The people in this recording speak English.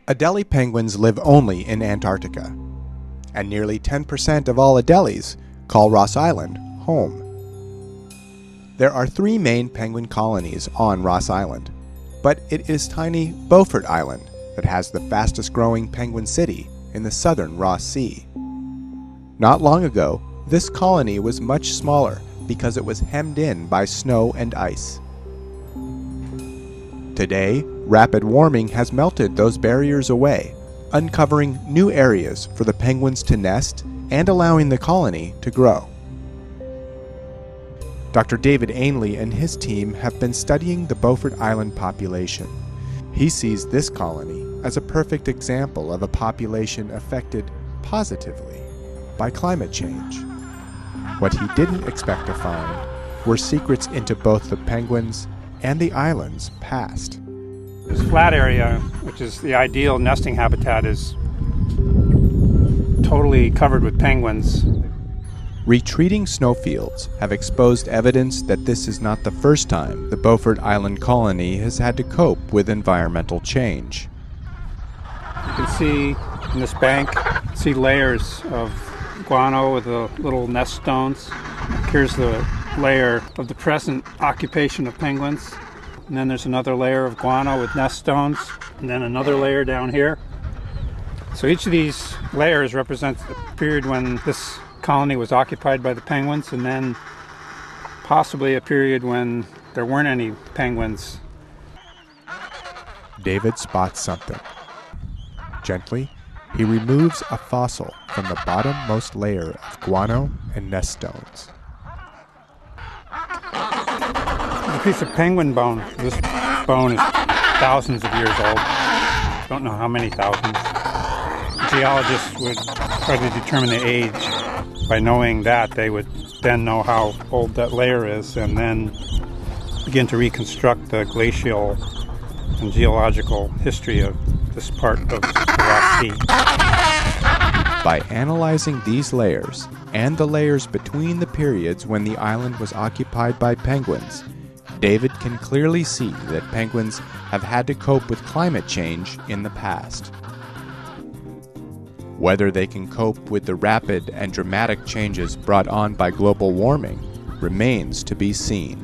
Adelie penguins live only in Antarctica, and nearly 10% of all Adelies call Ross Island home. There are 3 main penguin colonies on Ross Island, but it is tiny Beaufort Island that has the fastest growing penguin city in the southern Ross Sea. Not long ago, this colony was much smaller because it was hemmed in by snow and ice. Today, rapid warming has melted those barriers away, uncovering new areas for the penguins to nest and allowing the colony to grow. Dr. David Ainley and his team have been studying the Beaufort Island population. He sees this colony as a perfect example of a population affected positively by climate change. What he didn't expect to find were secrets into both the penguins and the island's past. This flat area, which is the ideal nesting habitat, is totally covered with penguins. Retreating snowfields have exposed evidence that this is not the first time the Beaufort Island colony has had to cope with environmental change. You can see in this bank, layers of guano with the little nest stones. Here's the layer of the present occupation of penguins. And then there's another layer of guano with nest stones, and then another layer down here. So each of these layers represents the period when this colony was occupied by the penguins, and then possibly a period when there weren't any penguins. David spots something. Gently, he removes a fossil from the bottommost layer of guano and nest stones. A piece of penguin bone. This bone is thousands of years old. Don't know how many thousands. Geologists would try to determine the age. By knowing that, they would then know how old that layer is and then begin to reconstruct the glacial and geological history of this part of the Ross Sea. By analyzing these layers and the layers between the periods when the island was occupied by penguins, David can clearly see that penguins have had to cope with climate change in the past. Whether they can cope with the rapid and dramatic changes brought on by global warming remains to be seen.